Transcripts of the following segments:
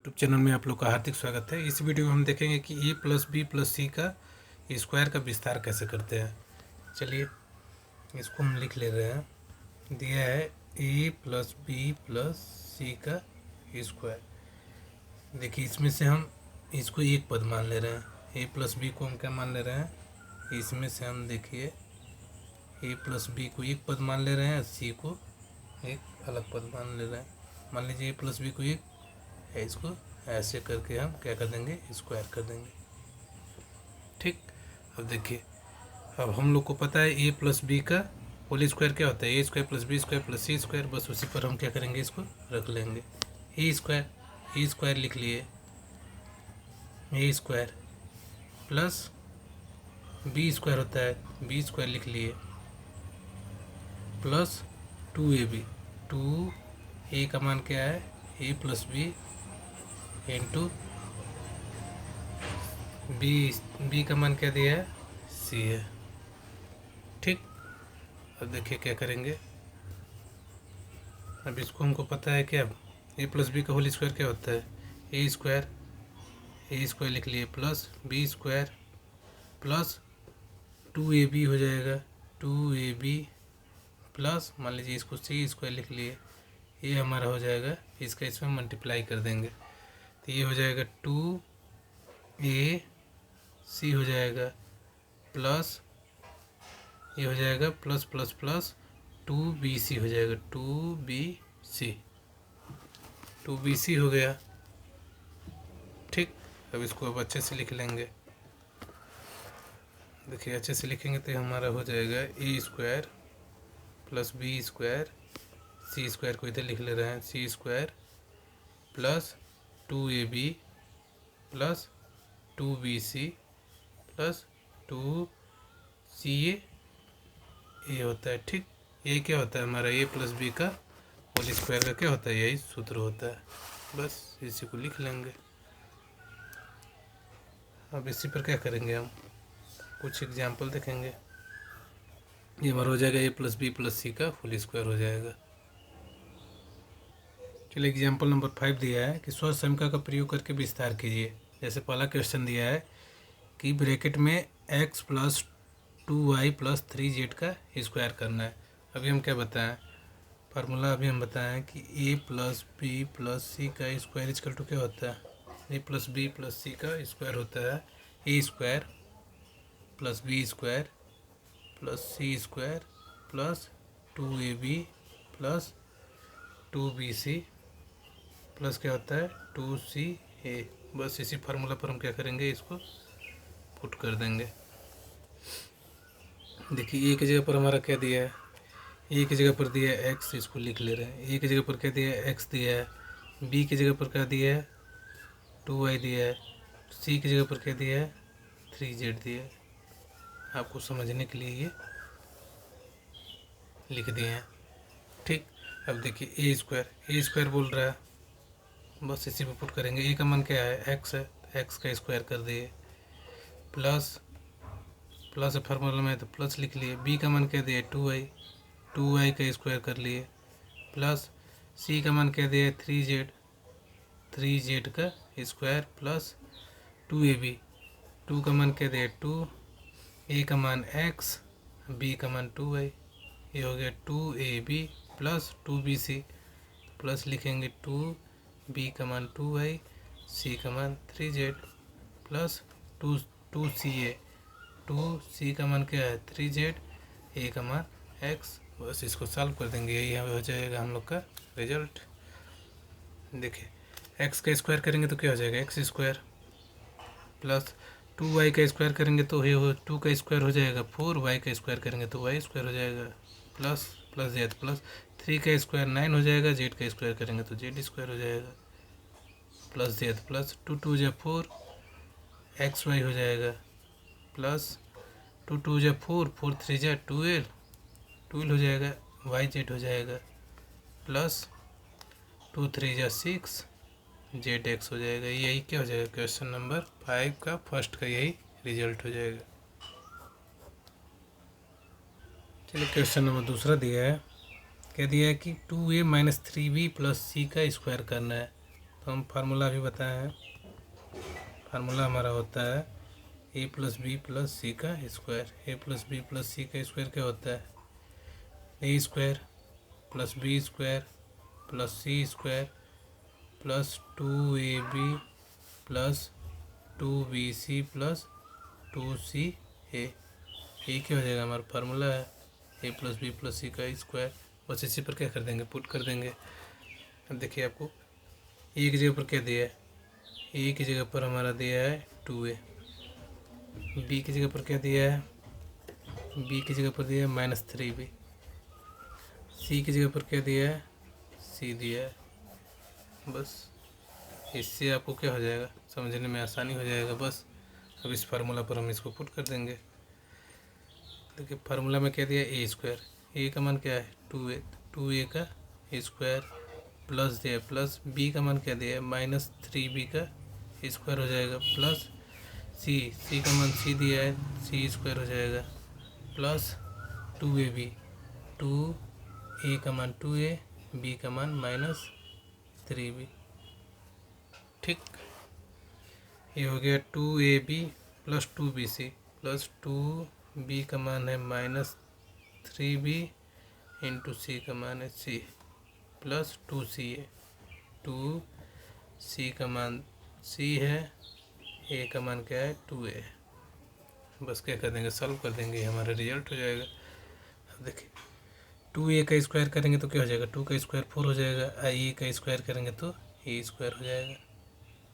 YouTube channel में आप लोग का हार्दिक स्वागत है। इस वीडियो में हम देखेंगे कि ए प्लस बी प्लस सी का स्क्वायर का विस्तार कैसे करते हैं। चलिए इसको हम लिख ले रहे हैं। दिया है ए प्लस बी प्लस सी का स्क्वायर। देखिए इसमें से हम इसको एक पद मान ले रहे हैं। ए प्लस बी को हम क्या मान ले रहे हैं, इसमें से हम देखिए ए प्लस बी को एक पद मान ले रहे हैं, सी को एक अलग पद मान ले रहे हैं। मान लीजिए ए प्लस बी को एक है, इसको ऐसे करके हम क्या कर देंगे, स्क्वायर कर देंगे। ठीक, अब देखिए अब हम लोग को पता है ए प्लस बी का होल स्क्वायर क्या होता है, a square plus B square plus C square. बस उसी पर हम क्या करेंगे, इसको रख लेंगे। ए स्क्वायर लिख लिए, ए स्क्वायर प्लस बी स्क्वायर होता है, बी स्क्वायर लिख लिए, प्लस 2ab। 2a का मान क्या है, a plus B into B का मान क्या दिया है, सी है। ठीक, अब देखिए क्या करेंगे। अब इसको हमको पता है क्या, ए प्लस बी का होल स्क्वायर क्या होता है, ए स्क्वायर लिख लिए, plus B square plus 2ab हो जाएगा, 2ab प्लस मान लीजिए इसको सी स्क्वायर लिख लिए, ये हमारा हो जाएगा, इसका इसमें मल्टीप्लाई कर देंगे तो ये हो जाएगा 2ac हो जाएगा, प्लस ये हो जाएगा प्लस प्लस प्लस 2bc हो जाएगा, 2bc हो गया। ठीक, अब इसको अब अच्छे से लिख लेंगे। देखिए अच्छे से लिखेंगे तो हमारा हो जाएगा a square plus B square, c square को इधर लिख ले रहे हैं, c square plus 2ab plus 2bc plus 2ca होता है। ठीक, ये क्या होता है हमारा, ए प्लस बी का होल स्क्वायर का क्या होता है, यही सूत्र होता है। बस इसी को लिख लेंगे। अब इसी पर क्या करेंगे, हम कुछ एग्जाम्पल देखेंगे। ये हमारा हो जाएगा ए प्लस बी प्लस सी का होल स्क्वायर हो जाएगा। चलिए एग्जाम्पल नंबर 5 दिया है कि स्वस्थ समीकरण का प्रयोग करके विस्तार कीजिए। जैसे पहला क्वेश्चन दिया है कि ब्रैकेट में x plus 2y plus 3z का स्क्वायर करना है। अभी हम क्या बताएं, फार्मूला अभी हम बताएं कि a प्लस बी प्लस सी का स्क्वायर इक्वल टू क्या होता है, a प्लस बी प्लस सी का स्क्वायर होता है a square plus B square plus C square plus 2ab plus 2bc plus क्या होता है 2ca। बस इसी फार्मूला पर हम क्या करेंगे, इसको पुट कर देंगे। देखिए ए की जगह पर हमारा क्या दिया है, ए की जगह पर दिया है एक्स, इसको लिख ले रहे हैं। ए की जगह पर क्या दिया है, एक्स दिया है। बी की जगह पर क्या दिया है, 2y दिया है। सी की जगह पर क्या दिया है, 3z दिया है। आपको समझने के लिए ये लिख दिए हैं। ठीक, अब देखिए ए स्क्वायर बोल रहा है, बस इसी पे पुट करेंगे। ए का मान क्या है, एक्स है, एक्स का स्क्वायर कर दिए, प्लस फार्मूला में तो प्लस लिख लिए। बी का मान क्या दिया, 2y का स्क्वायर कर लिए, प्लस सी का मान क्या दिया, 3z का स्क्वायर प्लस 2ab, 2 का मान क्या दिया 2, ए का मान x, बी का मान 2y, ये हो गया 2ab प्लस 2bc, प्लस लिखेंगे 2b का मान 2y, सी का मान 3z प्लस 2ca, 2c का मान क्या है 3z, ए का मान x। बस इसको सॉल्व कर देंगे, यही हो जाएगा हम लोग का रिजल्ट। देखिए x का स्क्वायर करेंगे तो क्या हो जाएगा, एक्स स्क्वायर प्लस 2y का स्क्वायर करेंगे तो ये 2 का स्क्वायर हो जाएगा 4, y का स्क्वायर करेंगे तो y स्क्वायर हो जाएगा, प्लस प्लस z प्लस 3 का स्क्वायर 9 हो जाएगा, z का स्क्वायर करेंगे तो z स्क्वायर हो जाएगा, प्लस z प्लस 2 2 जा 4 xy हो जाएगा, प्लस 2 2 जा 4 4 3 जा 12 हो जाएगा, yz हो जाएगा, प्लस 2 3 जा 6 zx हो जाएगा। यही क्या हो जाएगा, क्वेश्चन नंबर 5 का फर्स्ट का यही रिजल्ट हो जाएगा। चलिए क्वेश्चन नंबर दूसरा दिया है, क्या दिया है कि 2a माइनस 3b प्लस सी का स्क्वायर करना है। तो हम फार्मूला भी बताए हैं। फार्मूला हमारा होता है ए प्लस बी प्लस सी का square. A plus B plus सी का स्क्वायर क्या होता है? A square plus B square plus C square plus 2ab plus 2bc plus 2ca। ये क्या हो जाएगा? हमारा फार्मूला है ए प्लस बी प्लस सी का स्क्वायर। बस इसी पर क्या कर देंगे? पुट कर देंगे। अब देखिए आपको ए की जगह पर क्या दिया है? ए की जगह पर हमारा दिया है 2a। बी की जगह पर क्या दिया है? बी की जगह पर दिया है -3b। सी की जगह पर क्या दिया है? सी दिया है। बस इससे आपको क्या हो जाएगा? समझने में आसानी हो जाएगा। बस अब इस फार्मूला पर हम इसको पुट कर देंगे। देखिए फार्मूला में क्या दिया? ए स्क्वायर। ए का मान क्या है? 2a। 2a का स्क्वायर प्लस दिया प्लस बी का मान क्या दिया है? -3b का स्क्वायर हो जाएगा प्लस सी का मान सी दिया है, सी स्क्वायर हो जाएगा प्लस 2ab। 2a का मान 2a, बी का मान -3b। ठीक, ये हो गया 2ab plus 2bc plus 2b का मान है -3b इंटू सी का मान है सी प्लस 2ca। 2c का मान c है, a का मान क्या है? 2a। बस क्या कर देंगे? सॉल्व कर देंगे, हमारा रिजल्ट हो जाएगा। अब देखिए 2a का स्क्वायर करेंगे तो क्या हो जाएगा? 2 का स्क्वायर 4 हो जाएगा। a का स्क्वायर करेंगे तो a स्क्वायर हो जाएगा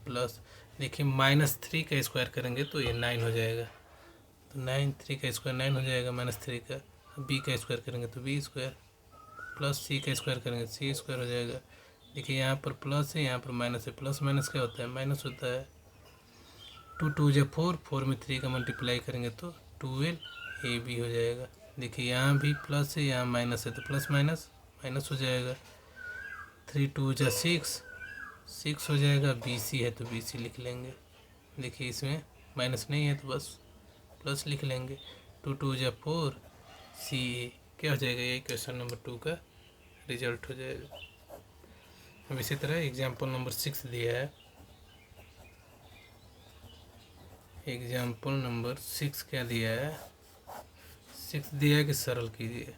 प्लस देखिए -3 का स्क्वायर करेंगे तो ये 9 हो जाएगा। तो 3 का स्क्वायर 9 हो जाएगा -3 का। बी का स्क्वायर करेंगे तो बी स्क्वायर प्लस सी का स्क्वायर करेंगे सी स्क्वायर हो जाएगा। देखिए यहाँ पर प्लस है, यहाँ पर माइनस है। प्लस माइनस क्या होता है? माइनस होता है। 2 2 जो 4, 4 में 3 का मल्टीप्लाई करेंगे तो 12ab हो जाएगा। देखिए यहाँ भी प्लस है, यहाँ माइनस है, तो प्लस माइनस माइनस हो जाएगा। 3 2 जो 6, 6 हो जाएगा। bc है तो bc लिख लेंगे। देखिए इसमें माइनस नहीं है तो बस प्लस लिख लेंगे। 2 2 जो 4, ca क्या हो जाएगा? ये क्वेश्चन नंबर 2 का रिजल्ट हो जाएगा। अब इसी तरह एग्जाम्पल नंबर 6 दिया है। एग्जाम्पल नंबर 6 क्या दिया है? 6 दिया है कि सरल कीजिए।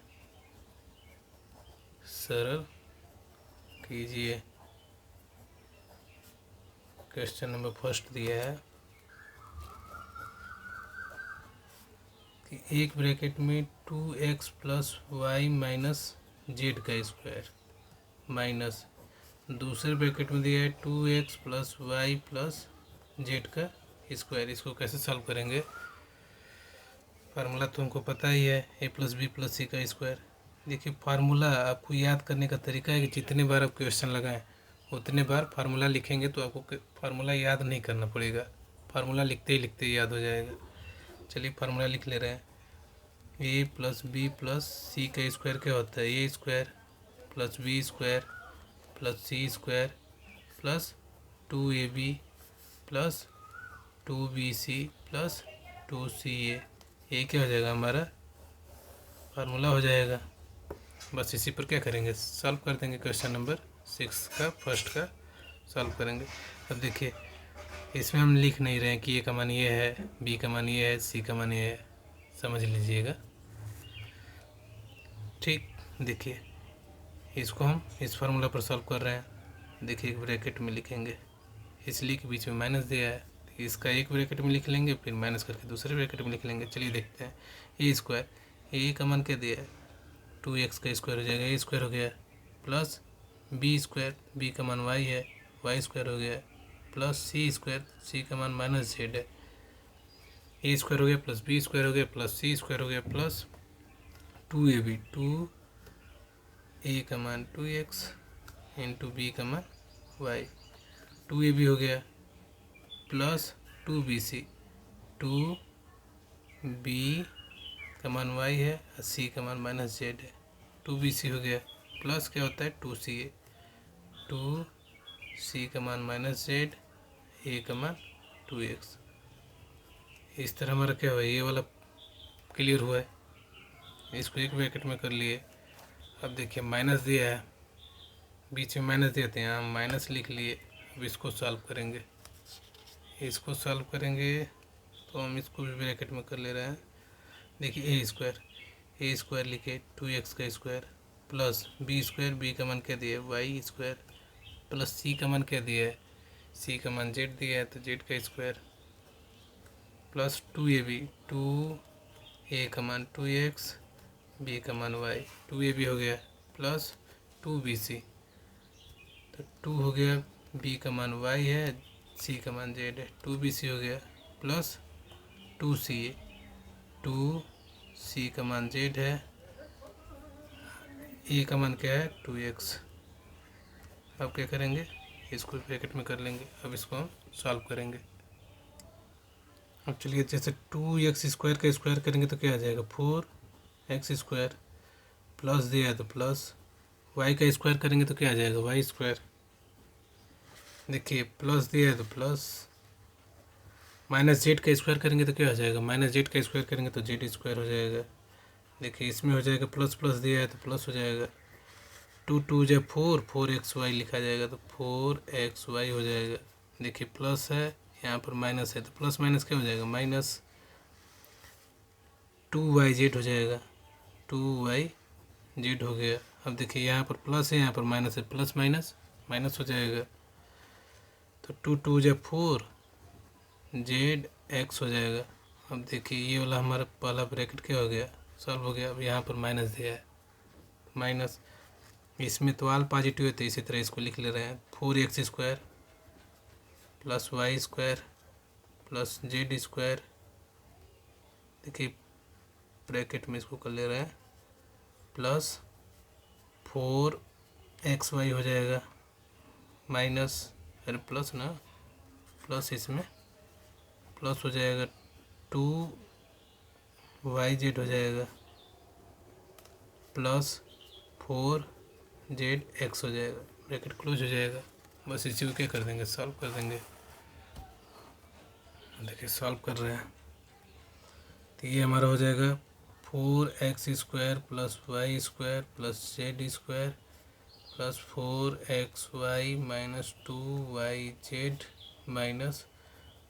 सरल कीजिए। क्वेश्चन नंबर फर्स्ट दिया है कि एक ब्रैकेट में 2x plus Y minus Z का स्क्वायर माइनस दूसरे ब्रैकेट में दिया है 2x plus Y plus Z का स्क्वायर। इसको कैसे सॉल्व करेंगे? फार्मूला तो हमको पता ही है, ए प्लस बी प्लस सी का स्क्वायर। देखिए फार्मूला आपको याद करने का तरीका है कि जितने बार आप क्वेश्चन लगाएं उतने बार फार्मूला लिखेंगे तो आपको फार्मूला याद नहीं करना पड़ेगा। फार्मूला लिखते ही याद हो जाएगा। चलिए फार्मूला लिख ले रहे हैं। ए प्लस बी प्लस सी का स्क्वायर क्या होता है? A square plus B square plus C square plus 2ab plus 2bc plus 2ca। ये क्या हो जाएगा? हमारा फार्मूला हो जाएगा। बस इसी पर क्या करेंगे? सॉल्व कर देंगे। क्वेश्चन नंबर 6 का फर्स्ट का सॉल्व करेंगे। अब देखिए इसमें हम लिख नहीं रहे हैं कि ए का मान ये है, बी का मान ये है, सी का मान ये है। समझ लीजिएगा। ठीक, देखिए इसको हम इस फार्मूला पर सॉल्व कर रहे हैं। देखिए एक ब्रैकेट में लिखेंगे, इसलिए कि बीच में माइनस दिया है, तो इसका एक ब्रैकेट में लिख लेंगे, फिर माइनस करके दूसरे ब्रैकेट में लिख लेंगे। चलिए देखते हैं। ए स्क्वायर, ए का मान क्या दिया है? 2x का स्क्वायर हो जाएगा, ए स्क्वायर हो गया प्लस बी स्क्वायर, बी का मान वाई है, वाई स्क्वायर हो गया प्लस सी स्क्वायर, सी का मान -z है। ए स्क्वायर हो गया प्लस बी स्क्वायर हो गया प्लस सी स्क्वायर हो गया प्लस 2ab, 2a का मान 2x इंटू बी का मान y, 2ab हो गया प्लस 2bc, 2b का मान y है और c का मान -z है। 2bc हो गया प्लस क्या होता है 2ca, 2c का मान -z, a का मान 2x। इस तरह हमारा क्या हुआ? ये वाला क्लियर हुआ है। इसको एक ब्रैकेट में कर लिए। अब देखिए माइनस दिया है, बीच में माइनस दिए थे, यहाँ माइनस लिख लिए। अब इसको सॉल्व करेंगे। इसको सॉल्व करेंगे तो हम इसको भी ब्रैकेट में कर ले रहे हैं। देखिए ए स्क्वायर लिखे 2x का square plus B square, B का मान क्या दिया है वाई स्क्वायर, प्लस सी का मान क्या दिया है, सी का मान जेड दिया है तो जेड का स्क्वायर, प्लस 2ab, 2a का मान 2x, b का मान y, 2ab हो गया प्लस 2bc, तो 2 हो गया, b का मान y है, c का मान z है, 2bc हो गया प्लस 2ca, 2c का मान z है, a का मान क्या है 2x। अब क्या करेंगे, इसको ब्रैकेट में कर लेंगे। अब इसको हम सॉल्व करेंगे। अब चलिए, जैसे 2x स्क्वायर का स्क्वायर करेंगे तो क्या आ जाएगा 4x स्क्वायर, प्लस दिया है तो प्लस, y का स्क्वायर करेंगे तो क्या आ जाएगा वाई स्क्वायर। देखिए प्लस दिया है तो प्लस, माइनस जेड का स्क्वायर करेंगे तो क्या हो जाएगा, माइनस जेड का स्क्वायर करेंगे तो जेड स्क्वायर हो जाएगा। देखिए इसमें हो जाएगा प्लस प्लस दिया है तो प्लस हो जाएगा, 2 जब 4x y लिखा जाएगा तो 4xy हो जाएगा। देखिए प्लस है, यहाँ पर माइनस है तो प्लस माइनस क्या हो जाएगा माइनस 2yz हो जाएगा, 2yz हो गया। अब देखिए यहाँ पर प्लस है, यहाँ पर माइनस है, प्लस माइनस माइनस हो जाएगा, तो 2 जब 4zx हो जाएगा। अब देखिए ये वाला हमारा पहला ब्रैकेट क्या हो गया सॉल्व हो गया। अब यहाँ पर माइनस दिया है, माइनस, इसमें तो आल पॉजिटिव है तो इसी तरह इसको लिख ले रहे हैं, 4x square plus Y square plus Z square. देखिए ब्रैकेट में इसको कर ले रहे हैं, प्लस 4xy हो जाएगा माइनस, अरे प्लस ना, प्लस इसमें प्लस हो जाएगा 2yz हो जाएगा प्लस 4zx हो जाएगा, ब्रैकेट क्लोज हो जाएगा। बस इसी को क्या कर देंगे सॉल्व कर देंगे। देखिए सॉल्व कर रहे हैं तो ये हमारा हो जाएगा 4x square plus Y square plus Z square plus 4xy minus 2yz minus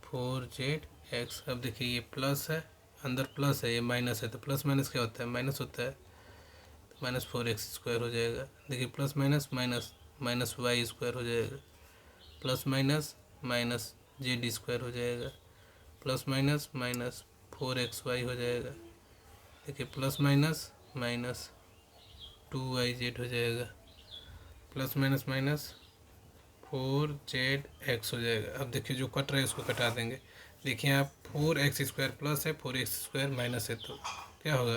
4zx। अब देखिए ये प्लस है, अंदर प्लस है, ये माइनस है, तो प्लस माइनस क्या होता है माइनस होता है, तो माइनस 4x स्क्वायर हो जाएगा। देखिए plus minus minus minus Y square हो जाएगा, plus minus minus Z square हो जाएगा, प्लस माइनस माइनस 4xy हो जाएगा। देखिए प्लस माइनस माइनस 2yz हो जाएगा, प्लस माइनस माइनस 4zx हो जाएगा। अब देखिए जो कट रहा है उसको कटा देंगे। देखिए आप 4x स्क्वायर प्लस है, 4x स्क्वायर माइनस है, तो क्या होगा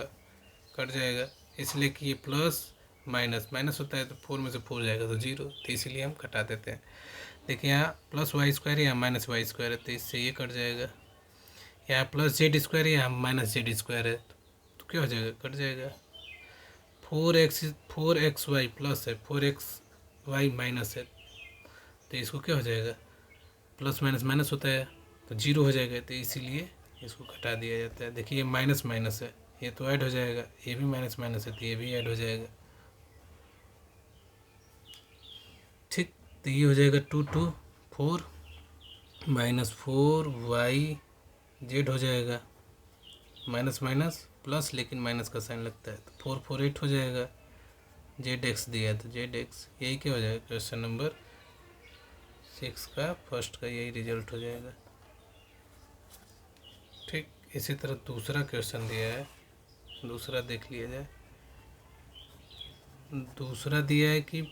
कट जाएगा, इसलिए कि ये प्लस माइनस माइनस होता है तो 4 में से 4 जाएगा तो 0, तो इसीलिए हम कटा देते हैं। देखिए यहाँ प्लस वाई स्क्वायर है, यहाँ माइनस वाई स्क्वायर है, तो इससे ये कट जाएगा। यहाँ प्लस जेड स्क्वायर है, यहाँ माइनस जेड स्क्वायर है, तो क्या हो जाएगा कट जाएगा। 4xy प्लस है, 4xy माइनस है, तो इसको क्या हो जाएगा प्लस माइनस माइनस होता है तो 0 हो जाएगा, तो इसीलिए इसको घटा दिया जाता है। देखिए ये माइनस माइनस है, ये तो ऐड हो जाएगा, ये भी माइनस माइनस है तो ये भी ऐड हो जाएगा। ठीक, तो ये हो जाएगा 2 माइनस 4yz हो जाएगा, माइनस माइनस प्लस, लेकिन माइनस का साइन लगता है तो 448 हो जाएगा। zx दिया है तो zx, यही क्या हो जाएगा क्वेश्चन नंबर 6 का फर्स्ट का यही रिजल्ट हो जाएगा। ठीक, इसी तरह दूसरा क्वेश्चन दिया है, दूसरा देख लिया जाए। दूसरा दिया है कि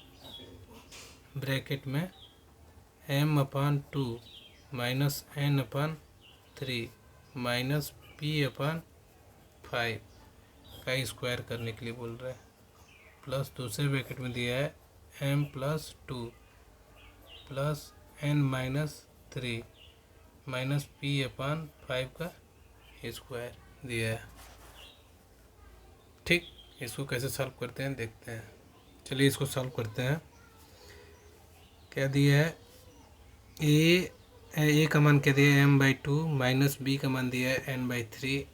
ब्रैकेट में m/2 minus n/3 minus p/5 का स्क्वायर करने के लिए बोल रहा है, प्लस दूसरे ब्रैकेट में दिया है m+2 plus n-3 minus p/5 का स्क्वायर दिया है। ठीक, इसको कैसे सॉल्व करते हैं देखते हैं। चलिए इसको सॉल्व करते हैं। क्या दिया है, ए का मान क्या दिया है m/2 माइनस बी का मान दिया है n/3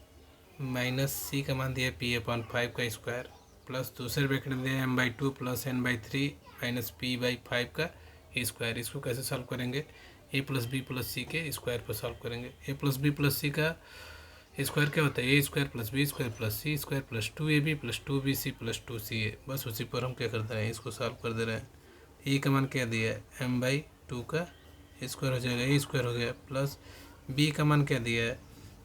माइनस सी का मान दिया है p/5 का स्क्वायर, प्लस दूसरे ब्रैकेट में दिया है m/2 plus n/3 minus p/5 का ए स्क्वायर। इसको कैसे सॉल्व करेंगे, a plus B plus c के स्क्वायर पर सॉल्व करेंगे। ए प्लस बी प्लस सी का स्क्वायर क्या होता है, a square plus B square plus C square plus 2ab plus 2bc plus 2ca। बस उसी पर हम क्या कर दे रहे हैं, इसको सॉल्व कर दे रहे हैं। ए का मान क्या दिया है, m/2 का स्क्वायर हो जाएगा, ए स्क्वायर हो गया, प्लस बी का मान क्या दिया है,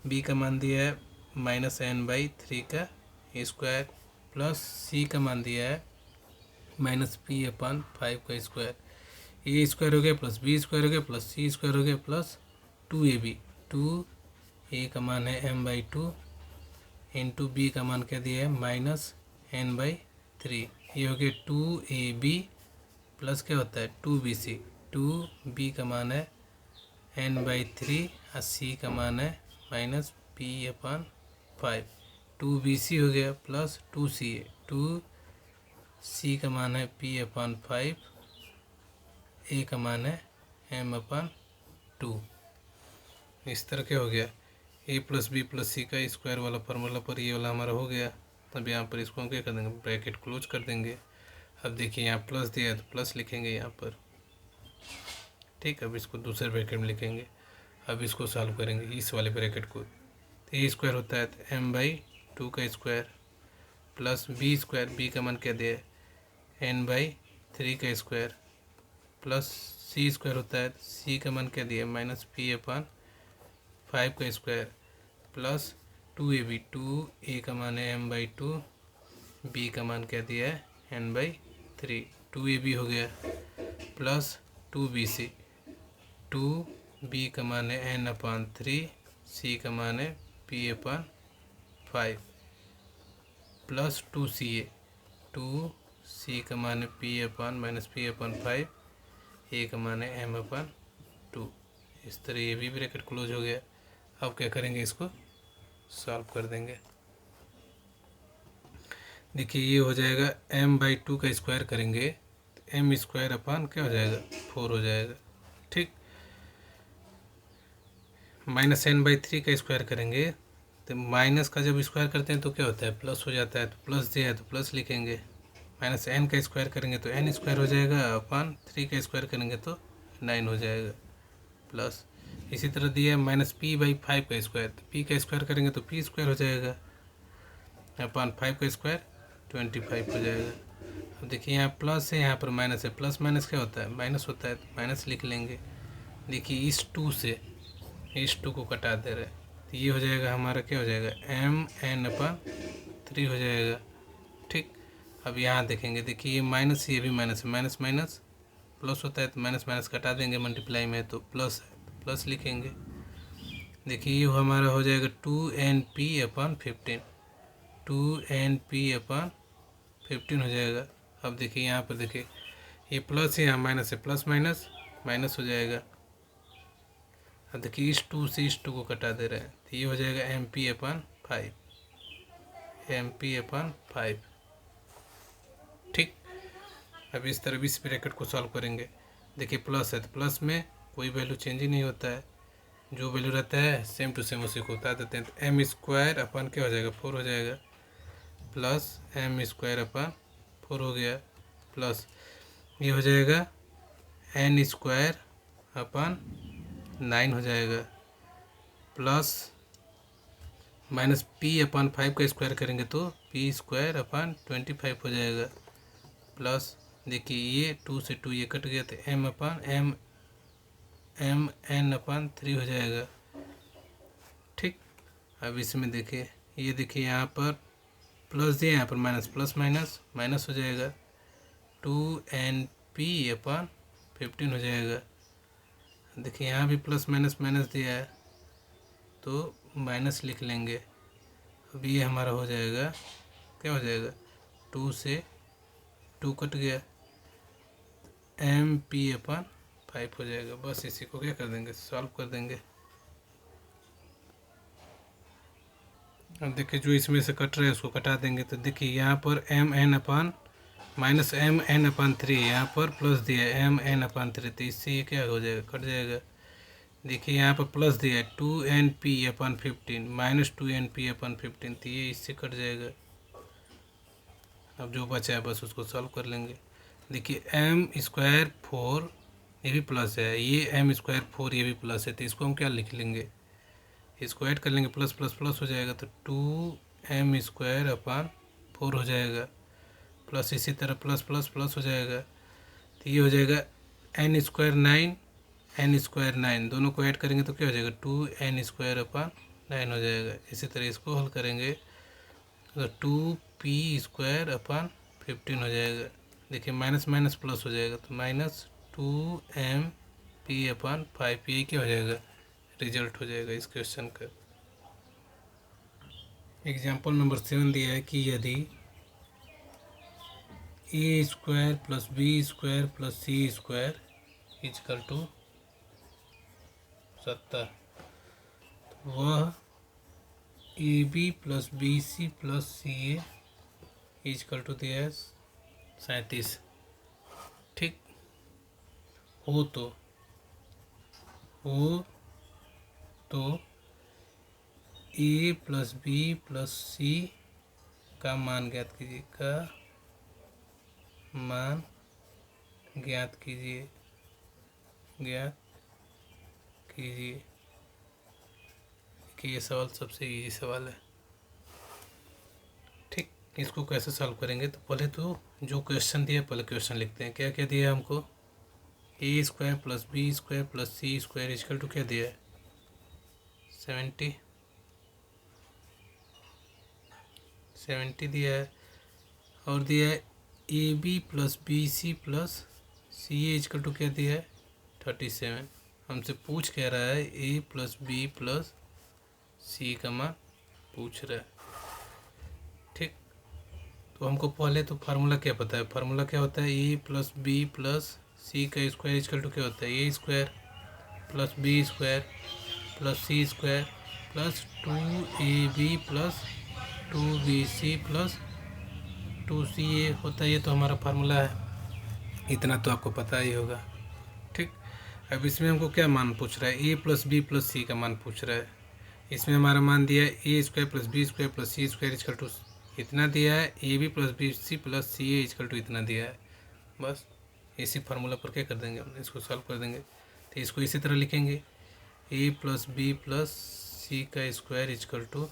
बी का मान दिया है -n/3 का स्क्वायर, प्लस सी का मान दिया है -p/5 का स्क्वायर। ए स्क्वायर हो गया प्लस बी स्क्वायर हो गया प्लस सी स्क्वायर हो गया प्लस 2ab। 2 ए का मान है m/2 इंटू बी का मान क्या दिया है -n/3। ये हो गया 2ab प्लस क्या होता है 2bc। 2b का मान है n/3 और सी का मान है -p/5। 2bc हो गया प्लस 2ca। 2c का मान है p/5, ए का मान है m/2। इस तरह क्या हो गया, ए प्लस बी प्लस सी का स्क्वायर वाला फार्मूला पर ये वाला हमारा हो गया। अब यहाँ पर इसको हम क्या कर देंगे, ब्रैकेट क्लोज कर देंगे। अब देखिए यहाँ प्लस दिया है तो प्लस लिखेंगे यहाँ पर, ठीक। अब इसको दूसरे ब्रैकेट में लिखेंगे। अब इसको सॉल्व करेंगे इस वाले ब्रैकेट को। तो ए स्क्वायर होता है तो m/2 का square plus B square, B का मान क्या दिया है n/3 का स्क्वायर, प्लस सी स्क्वायर होता है, सी का मान क्या दिया है -p/5 का स्क्वायर, प्लस 2ab। 2a का मान है m/2, बी का मान क्या दिया है n/3। 2ab हो गया प्लस 2bc। 2b का मान है n/3, सी का मान है p/5 प्लस 2ca। 2c का मान है p/5, ए का मान है m/2। इस तरह ये भी ब्रैकेट क्लोज हो गया। अब क्या करेंगे, इसको सॉल्व कर देंगे। देखिए ये हो जाएगा m/2 का स्क्वायर करेंगे तो m स्क्वायर अपान क्या हो जाएगा 4 हो जाएगा, ठीक। -n/3 का स्क्वायर करेंगे तो माइनस का जब स्क्वायर करते हैं तो क्या होता है, प्लस हो जाता है। तो प्लस दिया है तो प्लस लिखेंगे। -n का स्क्वायर करेंगे तो n स्क्वायर हो जाएगा, अपान 3 का स्क्वायर करेंगे तो 9 हो जाएगा, प्लस इसी तरह दिया है -p/5 का स्क्वायर, तो p का स्क्वायर करेंगे तो p स्क्वायर हो जाएगा, अपान 5 का स्क्वायर 25 हो जाएगा। अब देखिए यहाँ प्लस है, यहाँ पर माइनस है, प्लस माइनस क्या होता है, माइनस होता है, तो माइनस लिख लेंगे। देखिए इस 2 से इस 2 को कटा दे रहे हैं तो ये हो जाएगा हमारा क्या हो जाएगा mn/3 हो जाएगा, ठीक। अब यहाँ देखेंगे, देखिए ये माइनस, ये भी माइनस है, माइनस माइनस प्लस होता है तो माइनस माइनस कटा देंगे, मल्टीप्लाई में तो प्लस है तो प्लस लिखेंगे। देखिए ये हमारा हो जाएगा 2np/15, 2np/15 हो जाएगा। अब देखिए यहाँ पर देखिए ये प्लस है, यहाँ माइनस है, प्लस माइनस माइनस हो जाएगा। अब देखिए इस 2 से इस 2 को कटा दे रहे हैं तो ये हो जाएगा mp/5, mp/5, ठीक। अब इस तरह इस ब्रैकेट को सॉल्व करेंगे। देखिए प्लस है तो प्लस में कोई वैल्यू चेंज ही नहीं होता है, जो वैल्यू रहता है सेम टू सेम उसी को उतार देते हैं। तो m स्क्वायर अपन क्या हो जाएगा 4 हो जाएगा, प्लस m स्क्वायर अपन 4 हो गया, प्लस ये हो जाएगा n स्क्वायर अपन 9 हो जाएगा, प्लस माइनस p/5 का स्क्वायर करेंगे तो p स्क्वायर अपन 25 हो जाएगा, प्लस देखिए ये 2 से 2 ये कट गया तो mn/3 हो जाएगा, ठीक। अब इसमें देखिए ये देखिए यहाँ पर प्लस दिया, यहाँ पर माइनस, प्लस माइनस माइनस हो जाएगा, 2np/15 हो जाएगा। देखिए यहाँ भी प्लस माइनस माइनस दिया है तो माइनस लिख लेंगे। अब ये हमारा हो जाएगा क्या हो जाएगा, 2 से 2 कट गया, mp/5 हो जाएगा। बस इसी को क्या कर देंगे, सॉल्व कर देंगे। अब देखिए जो इसमें से कट रहा है उसको कटा देंगे तो देखिए यहाँ पर -mn/3 यहाँ पर प्लस दिया है mn/3, तो इससे ये क्या हो जाएगा, कट जाएगा। देखिए यहाँ पर प्लस दिया है 2np/15 -2np/15, तो ये इससे कट जाएगा। अब जो बचा है बस उसको सॉल्व कर लेंगे। देखिए m स्क्वायर 4 ये भी प्लस है, ये एम स्क्वायर 4 ये भी प्लस है, तो इसको हम क्या लिख लेंगे, इसको ऐड कर लेंगे, प्लस प्लस प्लस हो जाएगा, तो 2m स्क्वायर अपान 4 हो जाएगा, प्लस इसी तरह प्लस प्लस प्लस हो जाएगा, तो ये हो जाएगा n स्क्वायर 9, n स्क्वायर 9 दोनों को ऐड करेंगे तो क्या हो जाएगा 2n स्क्वायर अपान 9 हो जाएगा। इसी तरह इसको हल करेंगे तो 2p स्क्वायर अपान 15 हो जाएगा। देखिए माइनस माइनस प्लस हो जाएगा, तो माइनस 2mp अपान 5 ये क्या हो जाएगा, रिजल्ट हो जाएगा इस क्वेश्चन का। एग्जाम्पल नंबर 7 दिया है कि यदि a square plus B square plus C square equal to 70, वह a B plus B C plus C a equal to दिया है 37, ठीक हो तो ए प्लस बी प्लस सी का मान ज्ञात कीजिए, मान ज्ञात कीजिए कि ये सवाल सबसे इजी सवाल है, ठीक। इसको कैसे सॉल्व करेंगे, तो पहले तो जो क्वेश्चन दिया पहले क्वेश्चन लिखते हैं। क्या क्या दिया है हमको, a square plus B square plus C square equal to क्या दिया है 70 दिया है, और दिया है a B plus B C plus C A equal to क्या दिया है 37। हमसे पूछ कह रहा है ए प्लस बी प्लस सी का मान पूछ रहा है, ठीक। तो हमको पहले तो फार्मूला क्या पता है, फार्मूला क्या होता है ए प्लस बी प्लस सी का स्क्वायर इक्वल टू क्या होता है a square plus B square plus C square plus 2ab plus 2bc plus 2ca होता है। ये तो हमारा फार्मूला है, इतना तो आपको पता ही होगा, ठीक। अब इसमें हमको क्या मान पूछ रहा है, ए प्लस बी प्लस सी का मान पूछ रहा है। इसमें हमारा मान दिया है a square plus B square plus C square equal to इतना दिया है, a B plus B C plus C A equal to इतना दिया है। बस इसी फार्मूला पर क्या कर देंगे हम, इसको सॉल्व कर देंगे। तो इसको इसी तरह लिखेंगे ए प्लस बी प्लस सी का square equal to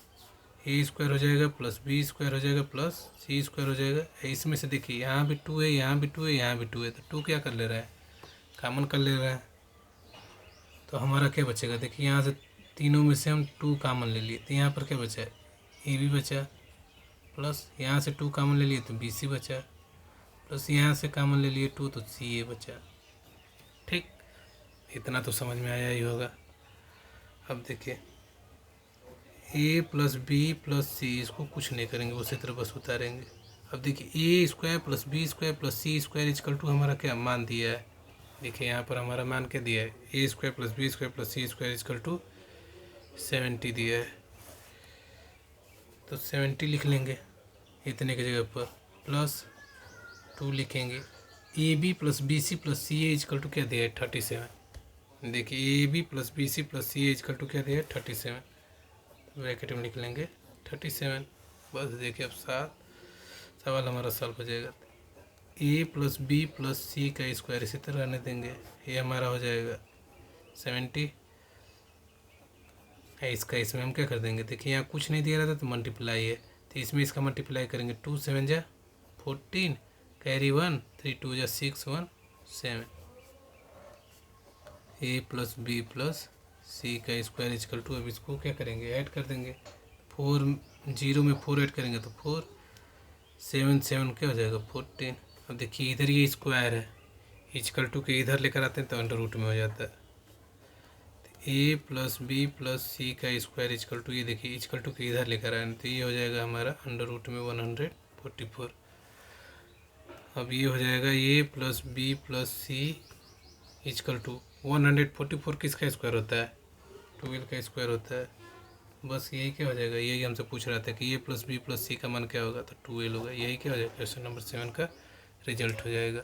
A square हो जाएगा प्लस बी स्क्वायर हो जाएगा प्लस सी स्क्वायर हो जाएगा। इसमें से देखिए यहाँ भी 2 है, यहाँ भी 2 है, यहाँ भी 2 है, तो 2 क्या कर ले रहा है, कॉमन कर ले रहा है। तो हमारा क्या बचेगा, देखिए यहाँ से तीनों में से हम 2 कॉमन ले लिए, तो यहाँ पर क्या बचा, ए बी बचा, प्लस यहाँ से 2 कॉमन ले लिए तो बी सी बचा, प्लस यहाँ से कॉमन ले लिए 2 तो सी ए बचा, ठीक। इतना तो समझ में आया ही होगा। अब देखिए ए प्लस बी प्लस सी, इसको कुछ नहीं करेंगे, उसी तरह बस उतारेंगे। अब देखिए a square plus B square plus C square equal to हमारा क्या मान दिया है, देखिए यहाँ पर हमारा मान क्या दिया है a square plus B square plus C square equal to 70 दिया है। तो 70 लिख लेंगे इतने की जगह पर, प्लस 2 लिखेंगे, A B plus B C plus C A equal to क्या दिया है 37। देखिए A B plus B C plus C A equal to क्या दिया है 37, ब्रैकेट में लिख लेंगे 37। बस देखिए अब सवाल हमारा सॉल्व हो जाएगा। ए प्लस बी प्लस सी का स्क्वायर इसी तरह रहने देंगे, ये हमारा हो जाएगा 70। इसका इसमें हम क्या कर देंगे, देखिए यहाँ कुछ नहीं दिया रहता तो मल्टीप्लाई है, तो इसमें इसका मल्टीप्लाई करेंगे 2 7 जा 14 कैरी 1 3 2 जा 6 1 7। ए प्लस बी प्लस सी का स्क्वायर इक्वल टू, अब इसको क्या करेंगे ऐड कर देंगे, 4 0 में 4 ऐड करेंगे तो 4 7 7 क्या हो जाएगा 14। अब देखिए इधर ये स्क्वायर है, इक्वल टू के इधर लेकर आते हैं तो अंडर रूट में हो जाता है। ए प्लस बी प्लस सी का स्क्वायर इक्वल टू, ये देखिए इक्वल टू के इधर लेकर आए तो ये हो जाएगा हमारा अंडर रूट में 144। अब ये हो जाएगा a plus B plus c equal to 144 किसका स्क्वायर होता है 12 का स्क्वायर होता है। बस यही क्या हो जाएगा, यही हमसे पूछ रहा था कि ए प्लस बी प्लस सी का मान क्या होगा, तो 12 होगा। यही क्या हो जाएगा क्वेश्चन नंबर 7 का रिजल्ट हो जाएगा।